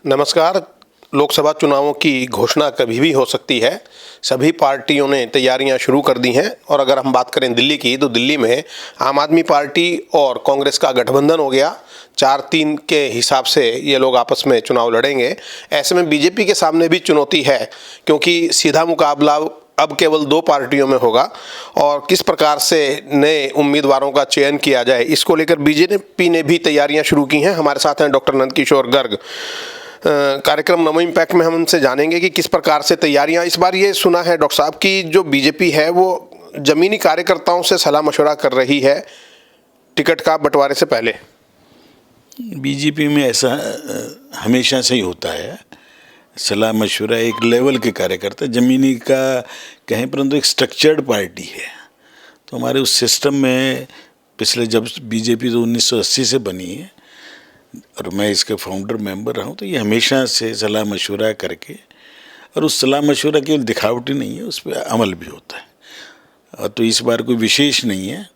नमस्कार। लोकसभा चुनावों की घोषणा कभी भी हो सकती है। सभी पार्टियों ने तैयारियां शुरू कर दी हैं और अगर हम बात करें दिल्ली की तो दिल्ली में आम आदमी पार्टी और कांग्रेस का गठबंधन हो गया। 4-3 के हिसाब से ये लोग आपस में चुनाव लड़ेंगे। ऐसे में बीजेपी के सामने भी चुनौती है क्योंकि सीधा मुकाबला अब केवल 2 पार्टियों में होगा और किस प्रकार से नए उम्मीदवारों का चयन किया जाए इसको लेकर बीजेपी ने भी तैयारियां शुरू की हैं। हमारे साथ हैं डॉक्टर नंदकिशोर गर्ग। कार्यक्रम नमो इम्पैक्ट में हम उनसे जानेंगे कि किस प्रकार से तैयारियां। इस बार ये सुना है डॉक्टर साहब की जो बीजेपी है वो जमीनी कार्यकर्ताओं से सलाह मशवरा कर रही है टिकट का बंटवारे से पहले। बीजेपी में ऐसा हमेशा से ही होता है, सलाह मशवरा एक लेवल के कार्यकर्ता जमीनी का कहें, परंतु एक स्ट्रक्चर्ड पार्टी है। तो हमारे उस सिस्टम में पिछले जब बीजेपी तो 1980 से बनी है और मैं इसके फाउंडर मेंबर रहा हूँ, तो ये हमेशा से सलाह मशवरा करके, और उस सलाह मशवरा केवल दिखावटी नहीं है, उस पर अमल भी होता है। और तो इस बार कोई विशेष नहीं है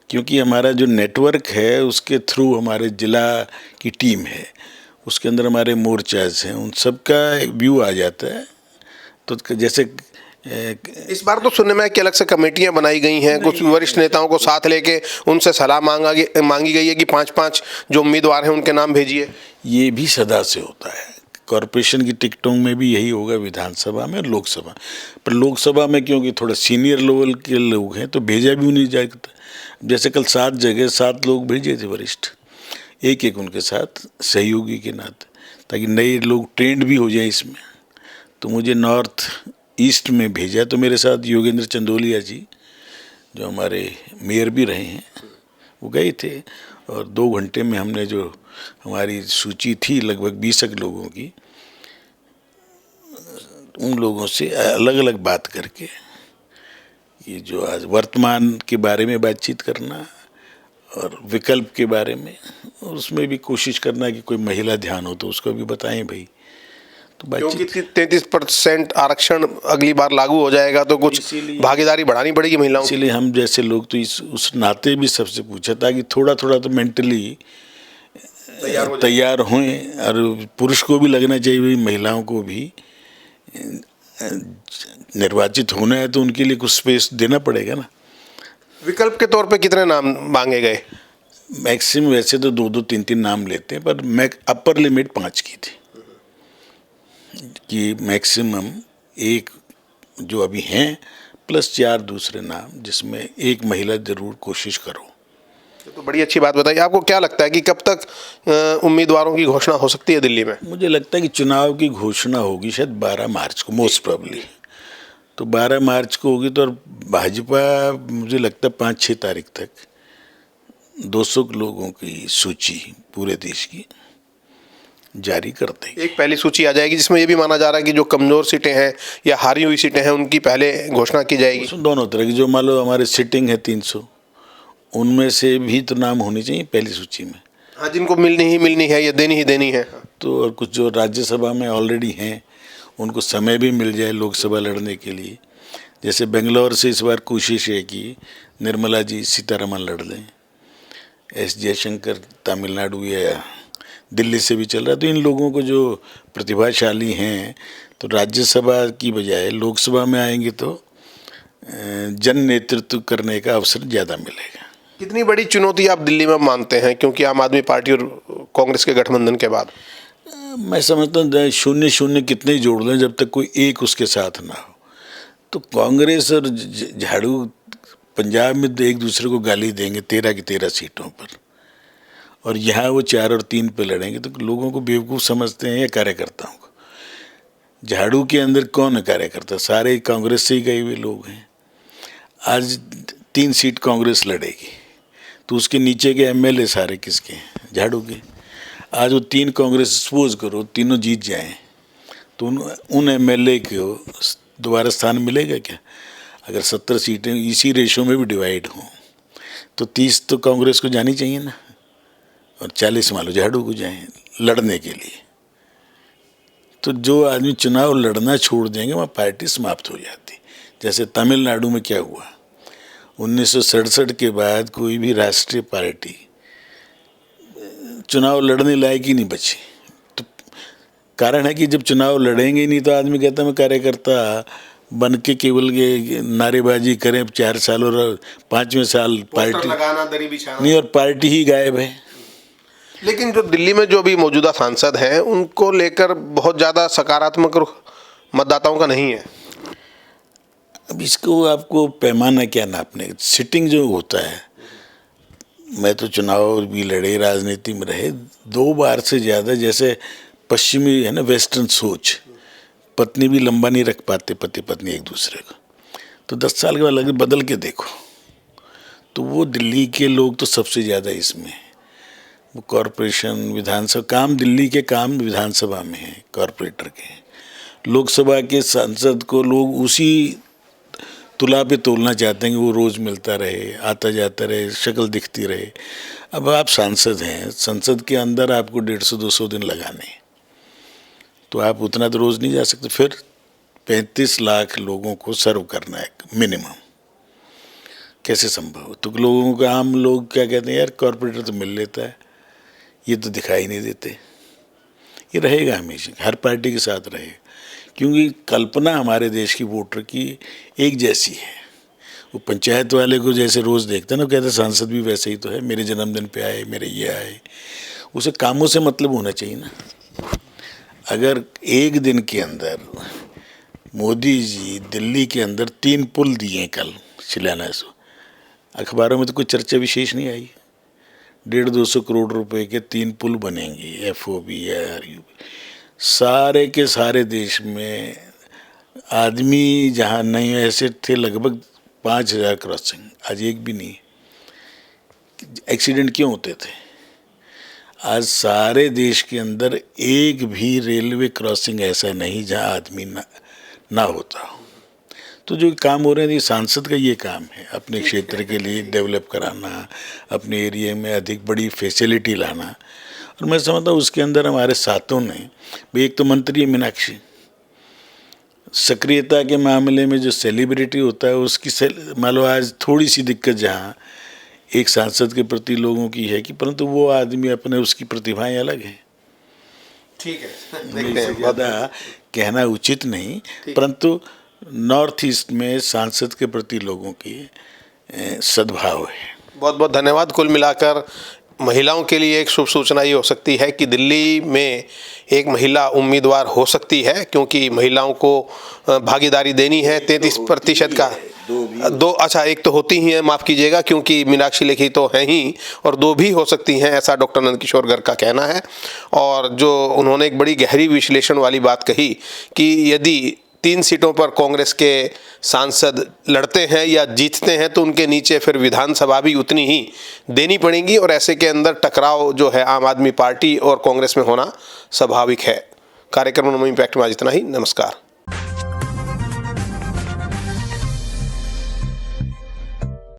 क्योंकि हमारा जो नेटवर्क है उसके थ्रू हमारे ज़िला की टीम है, उसके अंदर हमारे मोर्चाज हैं, उन सब का एक व्यू आ जाता है। तो जैसे इस बार तो सुनने में कि अलग से कमेटियां बनाई गई हैं, कुछ वरिष्ठ नेताओं को साथ लेके उनसे सलाह मांगी गई है कि 5-5 जो उम्मीदवार हैं उनके नाम भेजिए। ये भी सदा से होता है, कॉरपोरेशन की टिकटों में भी यही होगा, विधानसभा में, लोकसभा। पर लोकसभा में क्योंकि थोड़ा सीनियर लेवल के लोग हैं तो भेजा भी नहीं जाता। जैसे कल 7 जगह 7 लोग भेजे थे वरिष्ठ, एक उनके साथ सहयोगी के नाते, ताकि नए लोग ट्रेंड भी हो जाए इसमें। तो मुझे नॉर्थ ईस्ट में भेजा, तो मेरे साथ योगेंद्र चंदोलिया जी जो हमारे मेयर भी रहे हैं वो गए थे और 2 घंटे में हमने जो हमारी सूची थी लगभग 20 लोगों की, उन लोगों से अलग अलग बात करके ये जो आज वर्तमान के बारे में बातचीत करना और विकल्प के बारे में, और उसमें भी कोशिश करना कि कोई महिला ध्यान हो तो उसको भी बताएं भाई। तो क्योंकि 33% आरक्षण अगली बार लागू हो जाएगा तो कुछ भागीदारी बढ़ानी पड़ेगी महिलाओं की। इसीलिए हम जैसे लोग तो उस नाते भी सबसे पूछा था कि थोड़ा थोड़ा तो मेंटली तैयार हों, और पुरुष को भी लगना चाहिए, महिलाओं को भी निर्वाचित होना है तो उनके लिए कुछ स्पेस देना पड़ेगा ना। विकल्प के तौर पे कितने नाम मांगे गए? मैक्सिमम वैसे तो 2-2, 3-3 नाम लेते हैं, पर मैं अपर लिमिट 5 की थी कि मैक्सिमम एक जो अभी हैं प्लस 4 दूसरे नाम, जिसमें एक महिला जरूर कोशिश करो। तो बड़ी अच्छी बात बताइए। आपको क्या लगता है कि कब तक उम्मीदवारों की घोषणा हो सकती है दिल्ली में? मुझे लगता है कि चुनाव की घोषणा होगी शायद 12 मार्च को मोस्ट प्रोबेबली। तो 12 मार्च को होगी तो, और भाजपा मुझे लगता है 5-6 तारीख तक 200 लोगों की सूची पूरे देश की जारी कर देंगे। एक पहली सूची आ जाएगी जिसमें ये भी माना जा रहा है कि जो कमजोर सीटें हैं या हारी हुई सीटें हैं उनकी पहले घोषणा की जाएगी। दोनों तरह की, जो मान लो हमारे सिटिंग है 300, उनमें से भी तो नाम होने चाहिए पहली सूची में। हाँ, जिनको मिलनी ही मिलनी है या देनी ही देनी है। तो और कुछ जो राज्यसभा में ऑलरेडी हैं उनको समय भी मिल जाए लोकसभा लड़ने के लिए। जैसे बेंगलोर से इस बार कोशिश है कि निर्मला जी सीतारमन लड़ लें, एस जयशंकर तमिलनाडु या दिल्ली से भी चल रहा है। तो इन लोगों को जो प्रतिभाशाली हैं तो राज्यसभा की बजाय लोकसभा में आएंगे तो जन नेतृत्व करने का अवसर ज़्यादा मिलेगा। कितनी बड़ी चुनौती आप दिल्ली में मानते हैं, क्योंकि आम आदमी पार्टी और कांग्रेस के गठबंधन के बाद? मैं समझता हूँ 0-0 कितने ही जोड़ लें, जब तक कोई एक उसके साथ ना हो। तो कांग्रेस और झाड़ू पंजाब में एक दूसरे को गाली देंगे 13 की 13 सीटों पर, और यहाँ वो 4 और 3 पे लड़ेंगे। तो लोगों को बेवकूफ़ समझते हैं या कार्यकर्ताओं को? झाड़ू के अंदर कौन है कार्यकर्ता? सारे कांग्रेस से ही गए हुए लोग हैं। आज 3 सीट कांग्रेस लड़ेगी तो उसके नीचे के एमएलए सारे किसके हैं? झाड़ू के। आज वो 3 कांग्रेस सपोज करो तीनों जीत जाएं तो उन एमएलए को दोबारा स्थान मिलेगा क्या? अगर 70 सीटें इसी रेशो में भी डिवाइड हों तो 30 तो कांग्रेस को जानी चाहिए ना, और 40 मान लो झाड़ू को जाएं लड़ने के लिए। तो जो आदमी चुनाव लड़ना छोड़ देंगे वहाँ पार्टी समाप्त हो जाती। जैसे तमिलनाडु में क्या हुआ, 1967 के बाद कोई भी राष्ट्रीय पार्टी चुनाव लड़ने लायक ही नहीं बची। तो कारण है कि जब चुनाव लड़ेंगे ही नहीं तो आदमी कहता मैं कार्यकर्ता बन के केवल ये नारेबाजी करें 4 साल और 5वें साल पार्टी लगाना, दरी बिछाना नहीं और पार्टी ही गायब है। लेकिन जो दिल्ली में जो भी मौजूदा सांसद हैं उनको लेकर बहुत ज़्यादा सकारात्मक रुख मतदाताओं का नहीं है। अब इसको आपको पैमाना क्या नापने, सिटिंग जो होता है, मैं तो चुनाव भी लड़े, राजनीति में रहे 2 बार से ज़्यादा, जैसे पश्चिमी है ना वेस्टर्न सोच, पत्नी भी लंबा नहीं रख पाते पति पत्नी एक दूसरे को, तो 10 साल के बाद लगे बदल के देखो, तो वो दिल्ली के लोग तो सबसे ज़्यादा इसमें है। वो कॉरपोरेशन विधानसभा काम, दिल्ली के काम विधानसभा में है, कॉरपोरेटर के। लोकसभा के सांसद को लोग उसी तुला पे तोलना चाहते हैं कि वो रोज़ मिलता रहे, आता जाता रहे, शक्ल दिखती रहे। अब आप सांसद हैं, संसद के अंदर आपको 150-200 दिन लगाने, तो आप उतना तो रोज़ नहीं जा सकते। फिर 35 लाख लोगों को सर्व करना है मिनिमम, कैसे संभव? तो लोगों को, आम लोग क्या कहते हैं, यार कॉरपोरेटर तो मिल लेता है, ये तो दिखाई नहीं देते। ये रहेगा हमेशा, हर पार्टी के साथ रहेगा, क्योंकि कल्पना हमारे देश की वोटर की एक जैसी है। वो पंचायत वाले को जैसे रोज़ देखते हैं ना, कहते सांसद भी वैसे ही तो है, मेरे जन्मदिन पे आए, मेरे ये आए। उसे कामों से मतलब होना चाहिए ना। अगर एक दिन के अंदर मोदी जी दिल्ली के अंदर 3 पुल दिए कल शिलान्यास, अखबारों में तो कोई चर्चा विशेष नहीं आई। 150-200 करोड़ रुपए के 3 पुल बनेंगे, FOB या RUB, सारे के सारे देश में आदमी जहाँ नहीं ऐसे थे लगभग 5000 क्रॉसिंग, आज एक भी नहीं। एक्सीडेंट क्यों होते थे? आज सारे देश के अंदर एक भी रेलवे क्रॉसिंग ऐसा नहीं जहाँ आदमी ना होता हो। तो जो काम हो रहे हैं, ये सांसद का ये काम है, अपने क्षेत्र के लिए डेवलप कराना, अपने एरिया में अधिक बड़ी फैसिलिटी लाना। और मैं समझता हूँ उसके अंदर हमारे साथों ने, एक तो मंत्री है मीनाक्षी, सक्रियता के मामले में जो सेलिब्रिटी होता है उसकी मान लो आज थोड़ी सी दिक्कत जहाँ एक सांसद के प्रति लोगों की है कि, परंतु वो आदमी अपने, उसकी प्रतिभाएं अलग हैं। ठीक है, देखते हैं, ज़्यादा कहना उचित नहीं, परंतु नॉर्थ ईस्ट में सांसद के प्रति लोगों की सद्भाव है। बहुत बहुत धन्यवाद। कुल मिलाकर महिलाओं के लिए एक शुभ सूचना ये हो सकती है कि दिल्ली में एक महिला उम्मीदवार हो सकती है, क्योंकि महिलाओं को भागीदारी देनी है 33% का। 2 अच्छा, एक तो होती ही है, माफ़ कीजिएगा, क्योंकि मीनाक्षी लेखी तो हैं ही, और 2 भी हो सकती हैं, ऐसा डॉक्टर नंदकिशोर गर्ग का कहना है। और जो उन्होंने एक बड़ी गहरी विश्लेषण वाली बात कही कि यदि 3 सीटों पर कांग्रेस के सांसद लड़ते हैं या जीतते हैं तो उनके नीचे फिर विधानसभा भी उतनी ही देनी पड़ेगी, और ऐसे के अंदर टकराव जो है आम आदमी पार्टी और कांग्रेस में होना स्वाभाविक है। कार्यक्रम नमो इम्पैक्ट में आज इतना ही। नमस्कार।